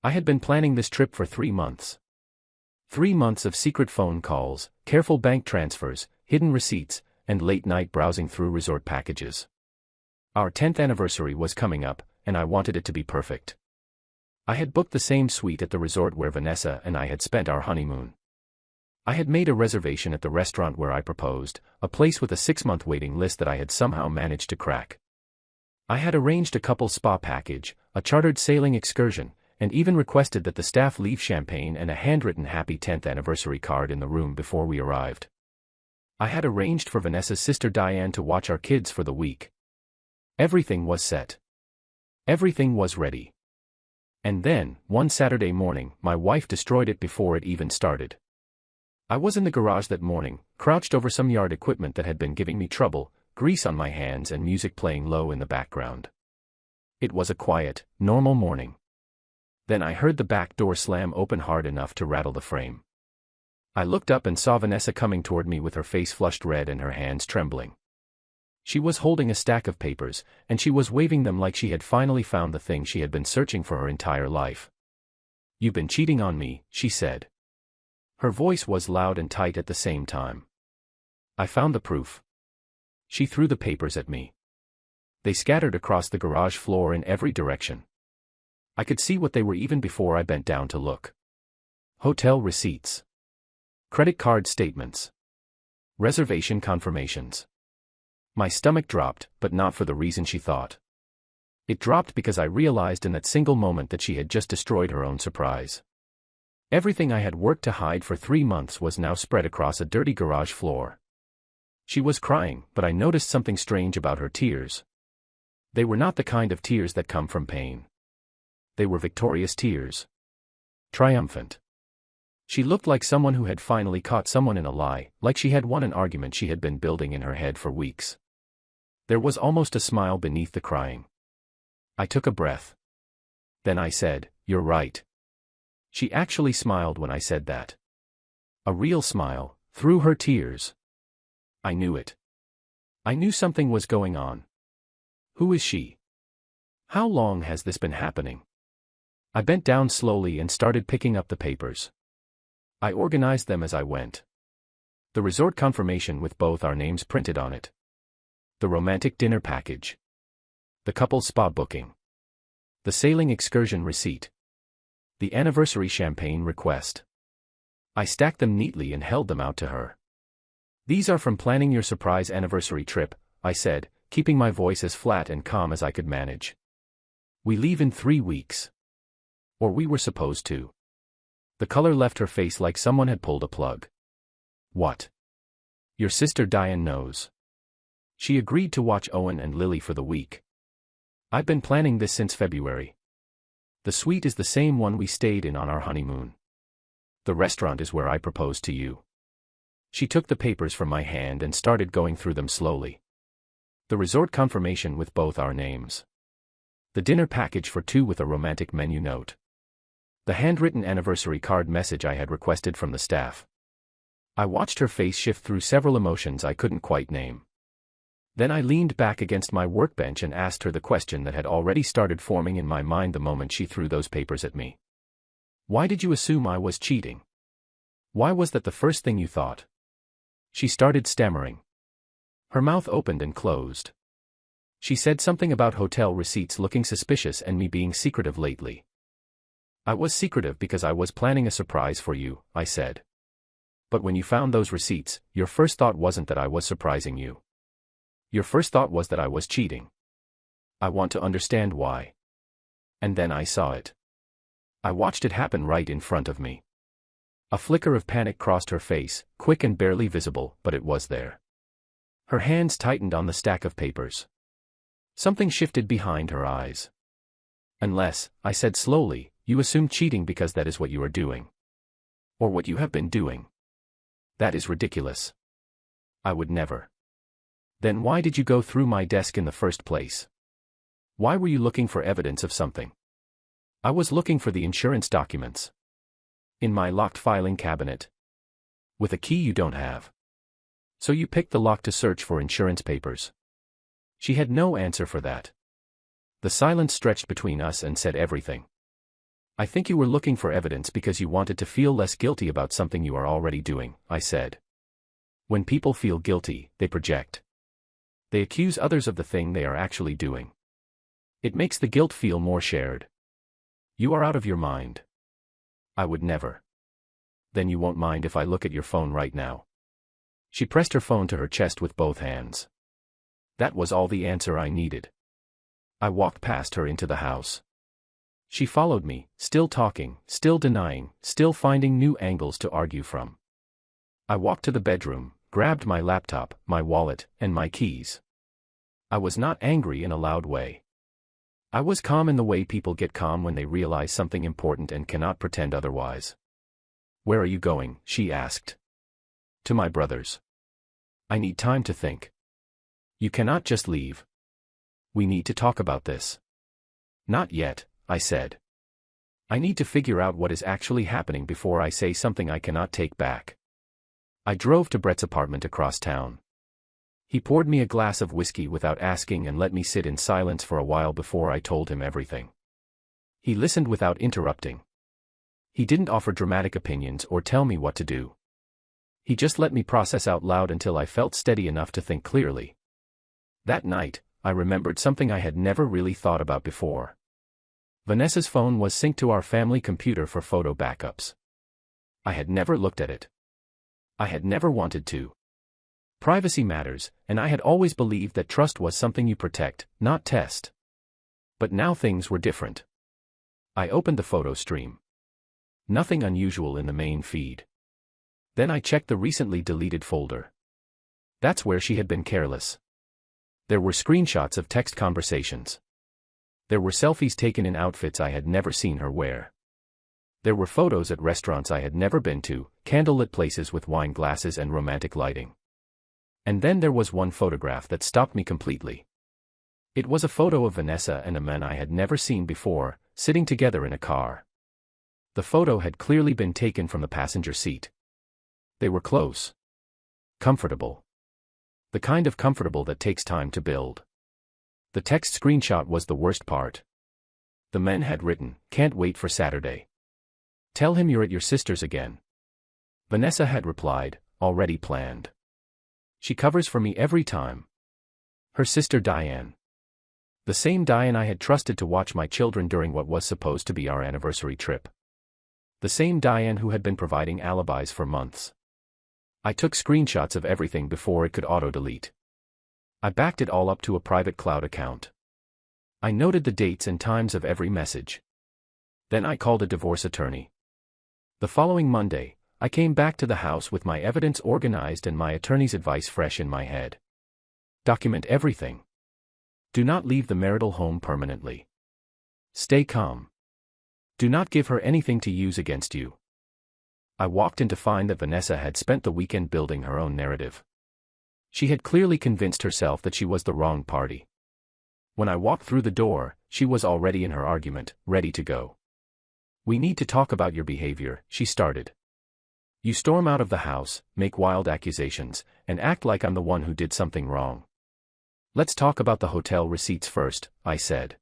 I had been planning this trip for 3 months. 3 months of secret phone calls, careful bank transfers, hidden receipts, and late-night browsing through resort packages. Our 10th anniversary was coming up, and I wanted it to be perfect. I had booked the same suite at the resort where Vanessa and I had spent our honeymoon. I had made a reservation at the restaurant where I proposed, a place with a 6-month waiting list that I had somehow managed to crack. I had arranged a couple spa package, a chartered sailing excursion, and even requested that the staff leave champagne and a handwritten happy 10th anniversary card in the room before we arrived. I had arranged for Vanessa's sister Diane to watch our kids for the week. Everything was set. Everything was ready. And then, one Saturday morning, my wife destroyed it before it even started. I was in the garage that morning, crouched over some yard equipment that had been giving me trouble, grease on my hands and music playing low in the background. It was a quiet, normal morning. Then I heard the back door slam open hard enough to rattle the frame. I looked up and saw Vanessa coming toward me with her face flushed red and her hands trembling. She was holding a stack of papers, and she was waving them like she had finally found the thing she had been searching for her entire life. "You've been cheating on me," she said. Her voice was loud and tight at the same time. I found the proof. She threw the papers at me. They scattered across the garage floor in every direction. I could see what they were even before I bent down to look. Hotel receipts. Credit card statements. Reservation confirmations. My stomach dropped, but not for the reason she thought. It dropped because I realized in that single moment that she had just destroyed her own surprise. Everything I had worked to hide for 3 months was now spread across a dirty garage floor. She was crying, but I noticed something strange about her tears. They were not the kind of tears that come from pain. They were victorious tears. Triumphant. She looked like someone who had finally caught someone in a lie, like she had won an argument she had been building in her head for weeks. There was almost a smile beneath the crying. I took a breath. Then I said, "You're right." She actually smiled when I said that. A real smile, through her tears. I knew it. I knew something was going on. Who is she? How long has this been happening? I bent down slowly and started picking up the papers. I organized them as I went. The resort confirmation with both our names printed on it. The romantic dinner package. The couple spa booking. The sailing excursion receipt. The anniversary champagne request. I stacked them neatly and held them out to her. "These are from planning your surprise anniversary trip," I said, keeping my voice as flat and calm as I could manage. "We leave in 3 weeks. Or we were supposed to." The color left her face like someone had pulled a plug. "What?" "Your sister Diane knows. She agreed to watch Owen and Lily for the week. I've been planning this since February. The suite is the same one we stayed in on our honeymoon. The restaurant is where I proposed to you." She took the papers from my hand and started going through them slowly. The resort confirmation with both our names. The dinner package for 2 with a romantic menu note. The handwritten anniversary card message I had requested from the staff. I watched her face shift through several emotions I couldn't quite name. Then I leaned back against my workbench and asked her the question that had already started forming in my mind the moment she threw those papers at me. "Why did you assume I was cheating? Why was that the first thing you thought?" She started stammering. Her mouth opened and closed. She said something about hotel receipts looking suspicious and me being secretive lately. "I was secretive because I was planning a surprise for you," I said. "But when you found those receipts, your first thought wasn't that I was surprising you. Your first thought was that I was cheating. I want to understand why." And then I saw it. I watched it happen right in front of me. A flicker of panic crossed her face, quick and barely visible, but it was there. Her hands tightened on the stack of papers. Something shifted behind her eyes. "Unless," I said slowly, "you assume cheating because that is what you are doing. Or what you have been doing. That is ridiculous. I would never." "Then why did you go through my desk in the first place? Why were you looking for evidence of something?" "I was looking for the insurance documents. In my locked filing cabinet. With a key you don't have. So you picked the lock to search for insurance papers." She had no answer for that. The silence stretched between us and said everything. I think you were looking for evidence because you wanted to feel less guilty about something you are already doing, I said. When people feel guilty, they project. They accuse others of the thing they are actually doing. It makes the guilt feel more shared. You are out of your mind. I would never. Then you won't mind if I look at your phone right now. She pressed her phone to her chest with both hands. That was all the answer I needed. I walked past her into the house. She followed me, still talking, still denying, still finding new angles to argue from. I walked to the bedroom, grabbed my laptop, my wallet, and my keys. I was not angry in a loud way. I was calm in the way people get calm when they realize something important and cannot pretend otherwise. Where are you going? She asked. To my brother's. I need time to think. You cannot just leave. We need to talk about this. Not yet, I said. I need to figure out what is actually happening before I say something I cannot take back. I drove to Brett's apartment across town. He poured me a glass of whiskey without asking and let me sit in silence for a while before I told him everything. He listened without interrupting. He didn't offer dramatic opinions or tell me what to do. He just let me process out loud until I felt steady enough to think clearly. That night, I remembered something I had never really thought about before. Vanessa's phone was synced to our family computer for photo backups. I had never looked at it. I had never wanted to. Privacy matters, and I had always believed that trust was something you protect, not test. But now things were different. I opened the photo stream. Nothing unusual in the main feed. Then I checked the recently deleted folder. That's where she had been careless. There were screenshots of text conversations. There were selfies taken in outfits I had never seen her wear. There were photos at restaurants I had never been to, candlelit places with wine glasses and romantic lighting. And then there was one photograph that stopped me completely. It was a photo of Vanessa and a man I had never seen before, sitting together in a car. The photo had clearly been taken from the passenger seat. They were close. Comfortable. The kind of comfortable that takes time to build. The text screenshot was the worst part. The men had written, "Can't wait for Saturday. Tell him you're at your sister's again." Vanessa had replied, "Already planned. She covers for me every time." Her sister Diane. The same Diane I had trusted to watch my children during what was supposed to be our anniversary trip. The same Diane who had been providing alibis for months. I took screenshots of everything before it could auto-delete. I backed it all up to a private cloud account. I noted the dates and times of every message. Then I called a divorce attorney. The following Monday, I came back to the house with my evidence organized and my attorney's advice fresh in my head. Document everything. Do not leave the marital home permanently. Stay calm. Do not give her anything to use against you. I walked in to find that Vanessa had spent the weekend building her own narrative. She had clearly convinced herself that she was the wrong party. When I walked through the door, she was already in her argument, ready to go. "We need to talk about your behavior," she started. "You storm out of the house, make wild accusations, and act like I'm the one who did something wrong." "Let's talk about the hotel receipts first," I said.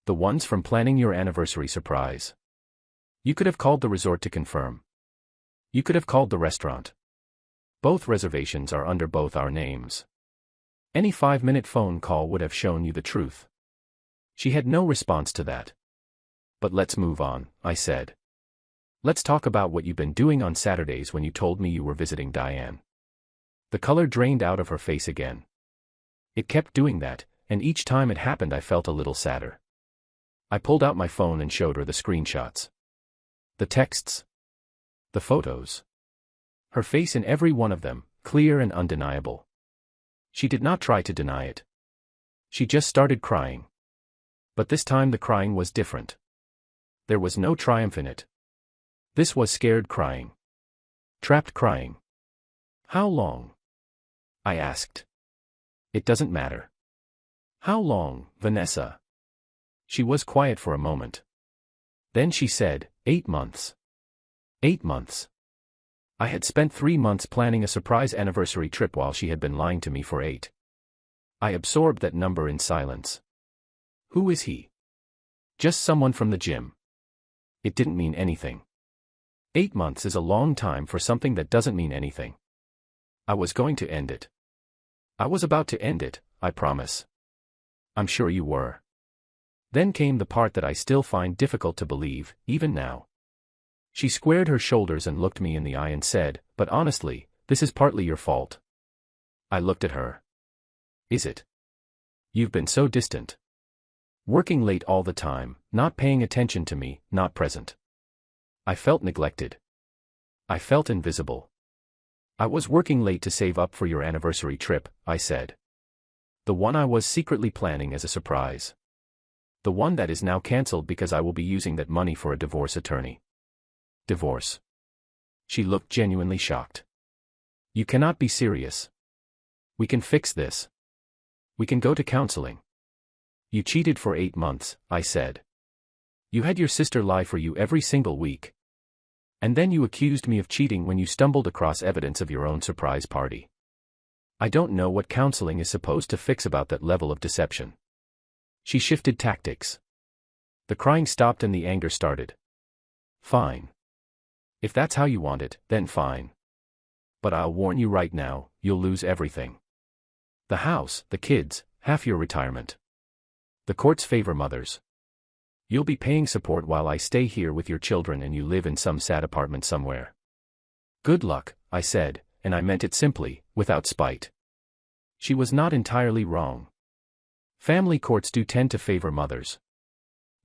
"The ones from planning your anniversary surprise. You could have called the resort to confirm. You could have called the restaurant. Both reservations are under both our names. Any 5-minute phone call would have shown you the truth." She had no response to that. "But let's move on," I said. "Let's talk about what you've been doing on Saturdays when you told me you were visiting Diane." The color drained out of her face again. It kept doing that, and each time it happened I felt a little sadder. I pulled out my phone and showed her the screenshots. The texts. The photos. Her face in every one of them, clear and undeniable. She did not try to deny it. She just started crying. But this time the crying was different. There was no triumph in it. This was scared crying. Trapped crying. "How long?" I asked. "It doesn't matter." "How long, Vanessa?" She was quiet for a moment. Then she said, 8 months. 8 months. I had spent 3 months planning a surprise anniversary trip while she had been lying to me for 8. I absorbed that number in silence. Who is he? Just someone from the gym. It didn't mean anything. 8 months is a long time for something that doesn't mean anything. I was going to end it. I was about to end it, I promise. I'm sure you were. Then came the part that I still find difficult to believe, even now. She squared her shoulders and looked me in the eye and said, "But honestly, this is partly your fault." I looked at her. "Is it? You've been so distant. Working late all the time, not paying attention to me, not present. I felt neglected. I felt invisible. I was working late to save up for your anniversary trip," I said. "The one I was secretly planning as a surprise. The one that is now cancelled because I will be using that money for a divorce attorney." "Divorce?" She looked genuinely shocked. "You cannot be serious. We can fix this. We can go to counseling." "You cheated for 8 months, I said. You had your sister lie for you every single week. And then you accused me of cheating when you stumbled across evidence of your own surprise party. I don't know what counseling is supposed to fix about that level of deception." She shifted tactics. The crying stopped and the anger started. "Fine. If that's how you want it, then fine. But I'll warn you right now, you'll lose everything. The house, the kids, half your retirement. The courts favor mothers. You'll be paying support while I stay here with your children and you live in some sad apartment somewhere. Good luck," I said, and I meant it simply, without spite. She was not entirely wrong. Family courts do tend to favor mothers.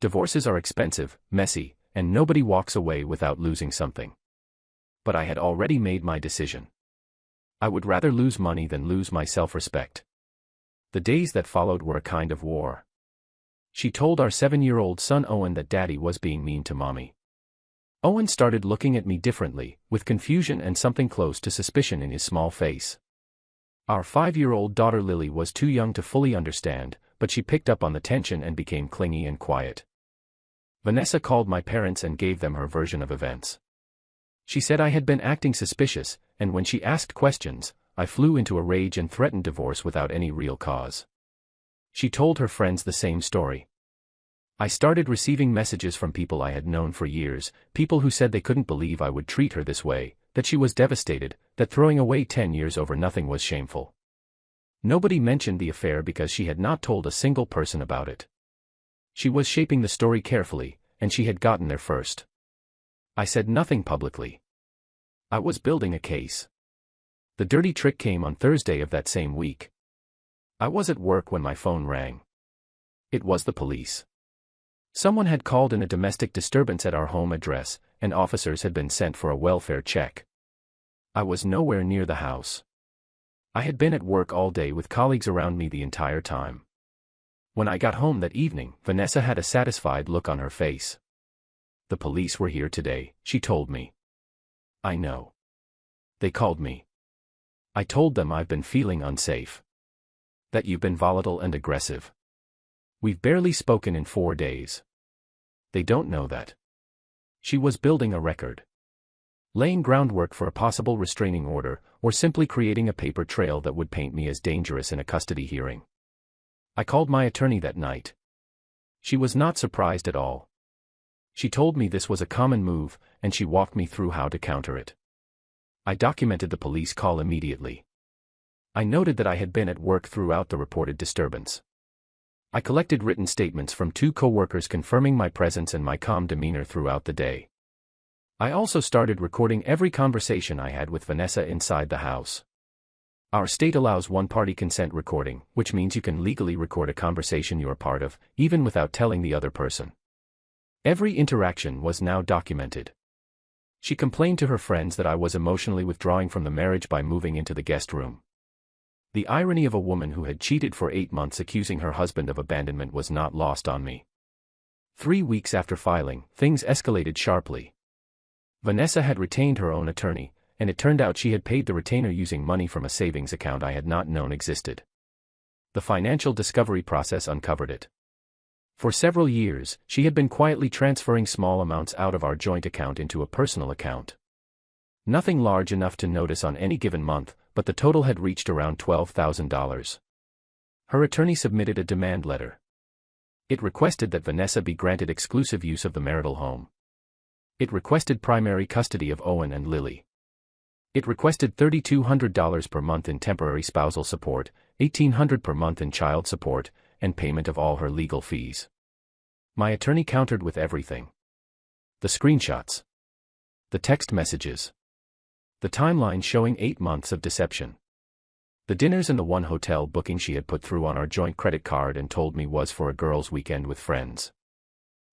Divorces are expensive, messy, and nobody walks away without losing something. But I had already made my decision. I would rather lose money than lose my self-respect. The days that followed were a kind of war. She told our 7-year-old son Owen that Daddy was being mean to Mommy. Owen started looking at me differently, with confusion and something close to suspicion in his small face. Our 5-year-old daughter Lily was too young to fully understand, but she picked up on the tension and became clingy and quiet. Vanessa called my parents and gave them her version of events. She said I had been acting suspicious, and when she asked questions, I flew into a rage and threatened divorce without any real cause. She told her friends the same story. I started receiving messages from people I had known for years, people who said they couldn't believe I would treat her this way, that she was devastated, that throwing away 10 years over nothing was shameful. Nobody mentioned the affair because she had not told a single person about it. She was shaping the story carefully, and she had gotten there first. I said nothing publicly. I was building a case. The dirty trick came on Thursday of that same week. I was at work when my phone rang. It was the police. Someone had called in a domestic disturbance at our home address, and officers had been sent for a welfare check. I was nowhere near the house. I had been at work all day with colleagues around me the entire time. When I got home that evening, Vanessa had a satisfied look on her face. "The police were here today," she told me. "I know. They called me. I told them I've been feeling unsafe. That you've been volatile and aggressive. We've barely spoken in 4 days. They don't know that." She was building a record. Laying groundwork for a possible restraining order, or simply creating a paper trail that would paint me as dangerous in a custody hearing. I called my attorney that night. She was not surprised at all. She told me this was a common move, and she walked me through how to counter it. I documented the police call immediately. I noted that I had been at work throughout the reported disturbance. I collected written statements from 2 co-workers confirming my presence and my calm demeanor throughout the day. I also started recording every conversation I had with Vanessa inside the house. Our state allows one-party consent recording, which means you can legally record a conversation you're a part of, even without telling the other person. Every interaction was now documented. She complained to her friends that I was emotionally withdrawing from the marriage by moving into the guest room. The irony of a woman who had cheated for 8 months accusing her husband of abandonment was not lost on me. 3 weeks after filing, things escalated sharply. Vanessa had retained her own attorney, and it turned out she had paid the retainer using money from a savings account I had not known existed. The financial discovery process uncovered it. For several years, she had been quietly transferring small amounts out of our joint account into a personal account. Nothing large enough to notice on any given month, but the total had reached around $12,000. Her attorney submitted a demand letter. It requested that Vanessa be granted exclusive use of the marital home. It requested primary custody of Owen and Lily. It requested $3,200 per month in temporary spousal support, $1,800 per month in child support, and payment of all her legal fees. My attorney countered with everything. The screenshots. The text messages. The timeline showing 8 months of deception. The dinners and the one hotel booking she had put through on our joint credit card and told me was for a girls' weekend with friends.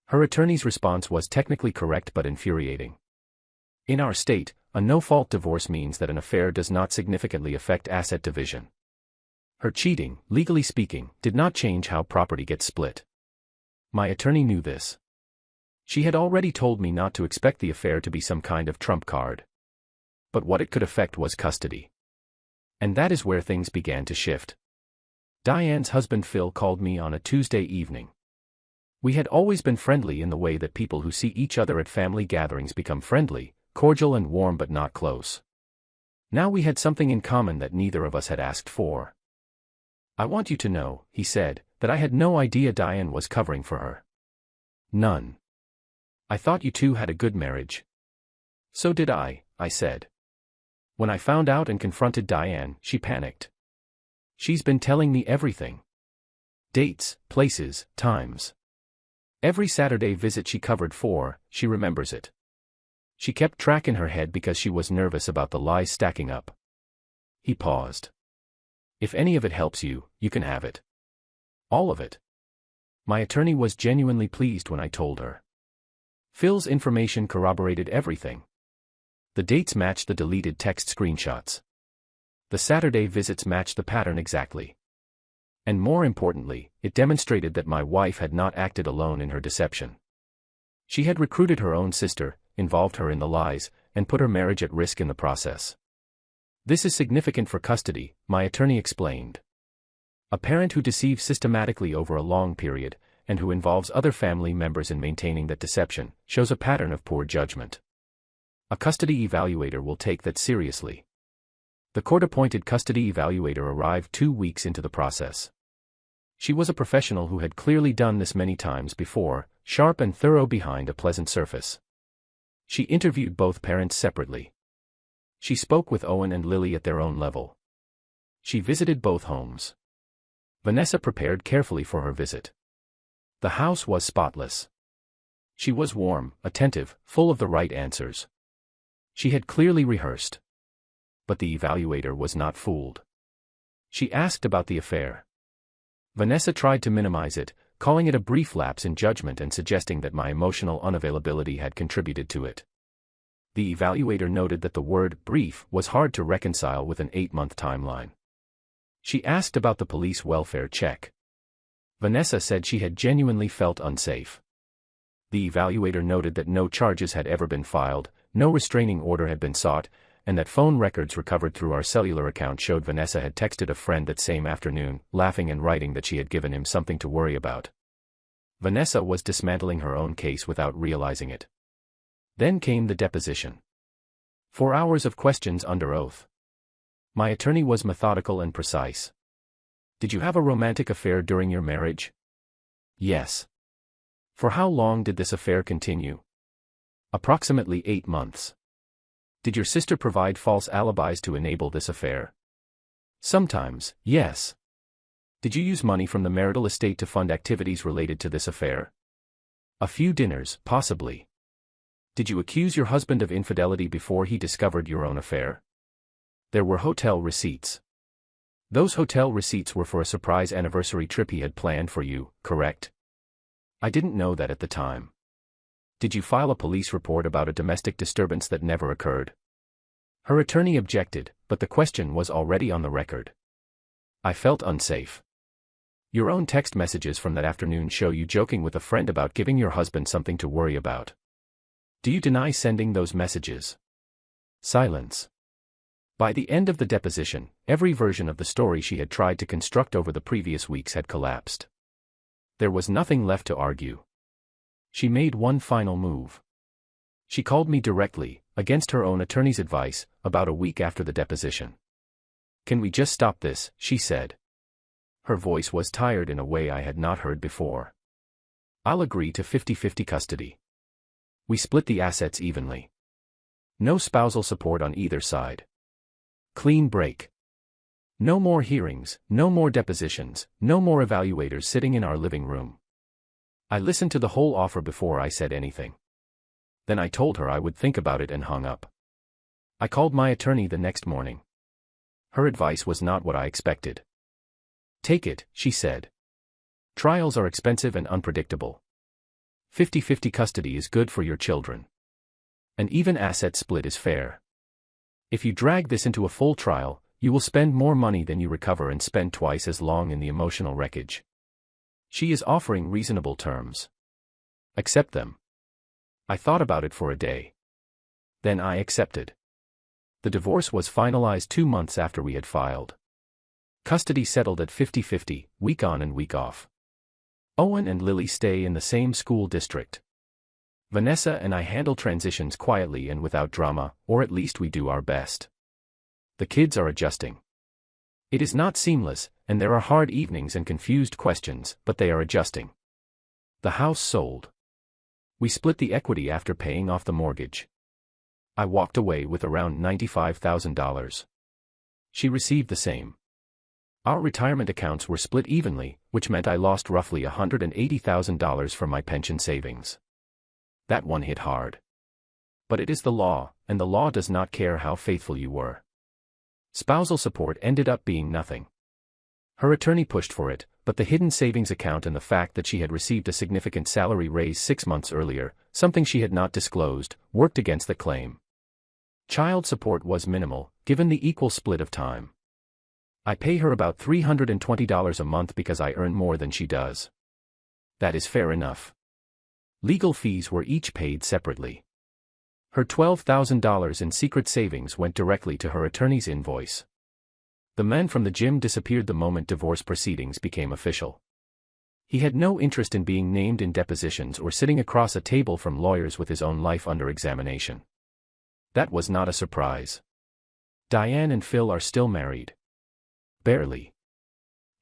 Her attorney's response was technically correct but infuriating. In our state, a no-fault divorce means that an affair does not significantly affect asset division. Her cheating, legally speaking, did not change how property gets split. My attorney knew this. She had already told me not to expect the affair to be some kind of trump card. But what it could affect was custody. And that is where things began to shift. Diane's husband Phil called me on a Tuesday evening. We had always been friendly in the way that people who see each other at family gatherings become friendly, cordial and warm but not close. Now we had something in common that neither of us had asked for. "I want you to know," he said, "that I had no idea Diane was covering for her. None. I thought you two had a good marriage." "So did I said. When I found out and confronted Diane, she panicked. She's been telling me everything. Dates, places, times. Every Saturday visit she covered for, she remembers it. She kept track in her head because she was nervous about the lies stacking up." He paused. "If any of it helps you, you can have it. All of it." My attorney was genuinely pleased when I told her. Phil's information corroborated everything. The dates matched the deleted text screenshots. The Saturday visits matched the pattern exactly. And more importantly, it demonstrated that my wife had not acted alone in her deception. She had recruited her own sister, involved her in the lies, and put her marriage at risk in the process. "This is significant for custody," my attorney explained. "A parent who deceives systematically over a long period, and who involves other family members in maintaining that deception, shows a pattern of poor judgment. A custody evaluator will take that seriously." The court-appointed custody evaluator arrived 2 weeks into the process. She was a professional who had clearly done this many times before, sharp and thorough behind a pleasant surface. She interviewed both parents separately. She spoke with Owen and Lily at their own level. She visited both homes. Vanessa prepared carefully for her visit. The house was spotless. She was warm, attentive, full of the right answers. She had clearly rehearsed. But the evaluator was not fooled. She asked about the affair. Vanessa tried to minimize it, calling it a brief lapse in judgment and suggesting that my emotional unavailability had contributed to it. The evaluator noted that the word brief was hard to reconcile with an 8-month timeline. She asked about the police welfare check. Vanessa said she had genuinely felt unsafe. The evaluator noted that no charges had ever been filed, no restraining order had been sought, and that phone records recovered through our cellular account showed Vanessa had texted a friend that same afternoon, laughing and writing that she had given him something to worry about. Vanessa was dismantling her own case without realizing it. Then came the deposition. 4 hours of questions under oath. My attorney was methodical and precise. "Did you have a romantic affair during your marriage?" "Yes." "For how long did this affair continue?" "Approximately 8 months." "Did your sister provide false alibis to enable this affair?" "Sometimes, yes." "Did you use money from the marital estate to fund activities related to this affair?" "A few dinners, possibly." "Did you accuse your husband of infidelity before he discovered your own affair?" "There were hotel receipts." "Those hotel receipts were for a surprise anniversary trip he had planned for you, correct?" "I didn't know that at the time." "Did you file a police report about a domestic disturbance that never occurred?" Her attorney objected, but the question was already on the record. "I felt unsafe." "Your own text messages from that afternoon show you joking with a friend about giving your husband something to worry about. Do you deny sending those messages?" Silence. By the end of the deposition, every version of the story she had tried to construct over the previous weeks had collapsed. There was nothing left to argue. She made one final move. She called me directly, against her own attorney's advice, about a week after the deposition. "Can we just stop this?" she said. Her voice was tired in a way I had not heard before. "I'll agree to 50-50 custody." We split the assets evenly. No spousal support on either side. Clean break. No more hearings, no more depositions, no more evaluators sitting in our living room. I listened to the whole offer before I said anything. Then I told her I would think about it and hung up. I called my attorney the next morning. Her advice was not what I expected. Take it, she said. Trials are expensive and unpredictable. 50-50 custody is good for your children. An even asset split is fair. If you drag this into a full trial, you will spend more money than you recover and spend twice as long in the emotional wreckage. She is offering reasonable terms. Accept them. I thought about it for a day. Then I accepted. The divorce was finalized 2 months after we had filed. Custody settled at 50-50, week on and week off. Owen and Lily stay in the same school district. Vanessa and I handle transitions quietly and without drama, or at least we do our best. The kids are adjusting. It is not seamless, and there are hard evenings and confused questions, but they are adjusting. The house sold. We split the equity after paying off the mortgage. I walked away with around $95,000. She received the same. Our retirement accounts were split evenly, which meant I lost roughly $180,000 from my pension savings. That one hit hard. But it is the law, and the law does not care how faithful you were. Spousal support ended up being nothing. Her attorney pushed for it, but the hidden savings account and the fact that she had received a significant salary raise 6 months earlier, something she had not disclosed, worked against the claim. Child support was minimal, given the equal split of time. I pay her about $320 a month because I earn more than she does. That is fair enough. Legal fees were each paid separately. Her $12,000 in secret savings went directly to her attorney's invoice. The man from the gym disappeared the moment divorce proceedings became official. He had no interest in being named in depositions or sitting across a table from lawyers with his own life under examination. That was not a surprise. Diane and Phil are still married. Barely.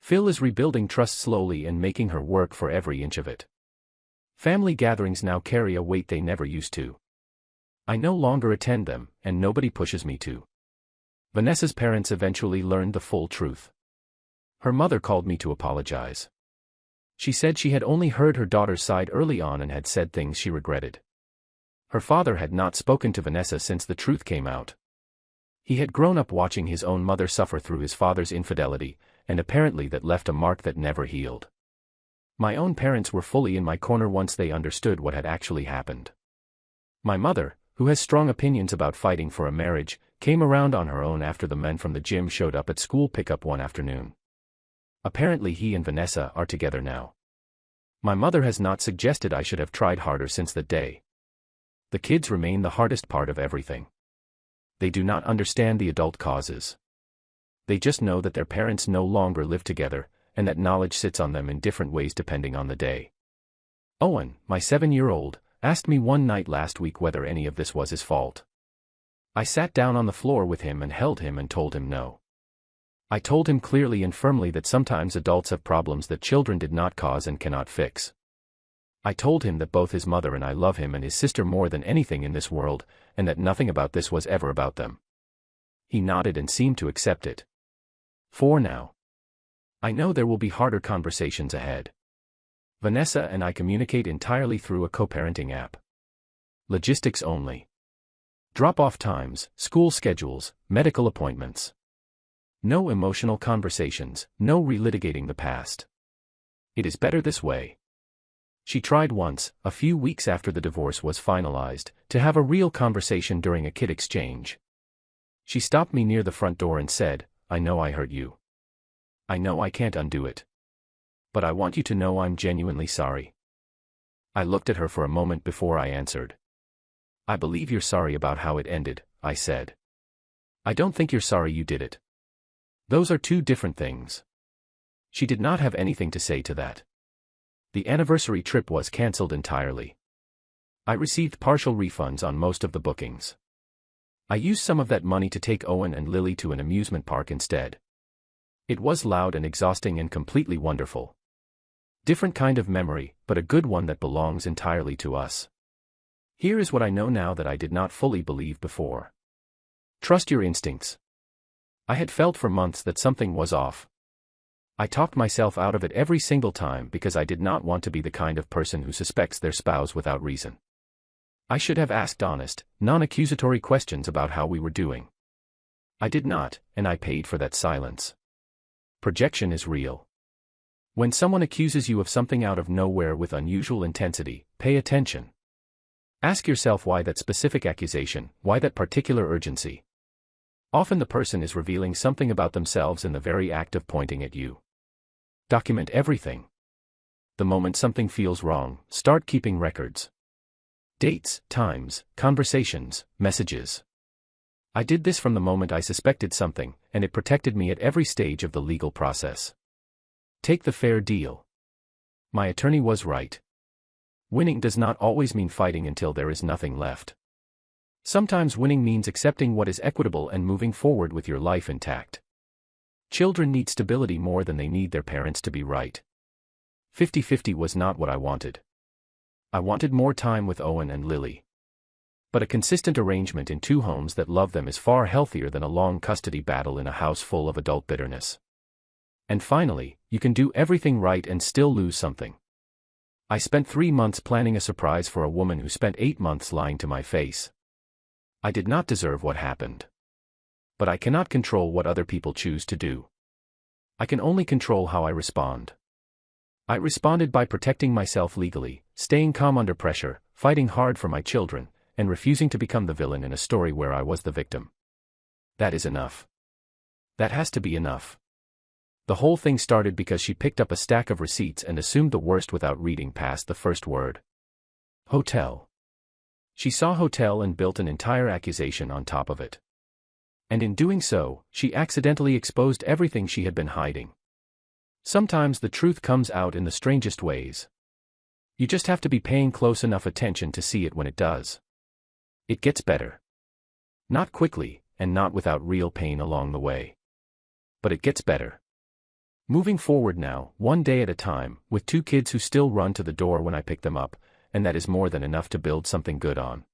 Phil is rebuilding trust slowly and making her work for every inch of it. Family gatherings now carry a weight they never used to. I no longer attend them, and nobody pushes me to. Vanessa's parents eventually learned the full truth. Her mother called me to apologize. She said she had only heard her daughter's side early on and had said things she regretted. Her father had not spoken to Vanessa since the truth came out. He had grown up watching his own mother suffer through his father's infidelity, and apparently that left a mark that never healed. My own parents were fully in my corner once they understood what had actually happened. My mother, who has strong opinions about fighting for a marriage, came around on her own after the men from the gym showed up at school pickup one afternoon. Apparently he and Vanessa are together now. My mother has not suggested I should have tried harder since that day. The kids remain the hardest part of everything. They do not understand the adult causes. They just know that their parents no longer live together, and that knowledge sits on them in different ways depending on the day. Owen, my 7-year-old, asked me one night last week whether any of this was his fault. I sat down on the floor with him and held him and told him no. I told him clearly and firmly that sometimes adults have problems that children did not cause and cannot fix. I told him that both his mother and I love him and his sister more than anything in this world, and that nothing about this was ever about them. He nodded and seemed to accept it. For now. I know there will be harder conversations ahead. Vanessa and I communicate entirely through a co-parenting app. Logistics only. Drop-off times, school schedules, medical appointments. No emotional conversations, no relitigating the past. It is better this way. She tried once, a few weeks after the divorce was finalized, to have a real conversation during a kid exchange. She stopped me near the front door and said, "I know I hurt you. I know I can't undo it. But I want you to know I'm genuinely sorry." I looked at her for a moment before I answered. "I believe you're sorry about how it ended," I said. "I don't think you're sorry you did it. Those are two different things." She did not have anything to say to that. The anniversary trip was cancelled entirely. I received partial refunds on most of the bookings. I used some of that money to take Owen and Lily to an amusement park instead. It was loud and exhausting and completely wonderful. Different kind of memory, but a good one that belongs entirely to us. Here is what I know now that I did not fully believe before. Trust your instincts. I had felt for months that something was off. I talked myself out of it every single time because I did not want to be the kind of person who suspects their spouse without reason. I should have asked honest, non-accusatory questions about how we were doing. I did not, and I paid for that silence. Projection is real. When someone accuses you of something out of nowhere with unusual intensity, pay attention. Ask yourself why that specific accusation, why that particular urgency. Often the person is revealing something about themselves in the very act of pointing at you. Document everything. The moment something feels wrong, start keeping records. Dates, times, conversations, messages. I did this from the moment I suspected something, and it protected me at every stage of the legal process. Take the fair deal. My attorney was right. Winning does not always mean fighting until there is nothing left. Sometimes winning means accepting what is equitable and moving forward with your life intact. Children need stability more than they need their parents to be right. 50-50 was not what I wanted. I wanted more time with Owen and Lily. But a consistent arrangement in two homes that love them is far healthier than a long custody battle in a house full of adult bitterness. And finally, you can do everything right and still lose something. I spent 3 months planning a surprise for a woman who spent 8 months lying to my face. I did not deserve what happened. But I cannot control what other people choose to do. I can only control how I respond. I responded by protecting myself legally, staying calm under pressure, fighting hard for my children, and refusing to become the villain in a story where I was the victim. That is enough. That has to be enough. The whole thing started because she picked up a stack of receipts and assumed the worst without reading past the first word. Hotel. She saw hotel and built an entire accusation on top of it. And in doing so, she accidentally exposed everything she had been hiding. Sometimes the truth comes out in the strangest ways. You just have to be paying close enough attention to see it when it does. It gets better. Not quickly, and not without real pain along the way. But it gets better. Moving forward now, one day at a time, with 2 kids who still run to the door when I pick them up, and that is more than enough to build something good on.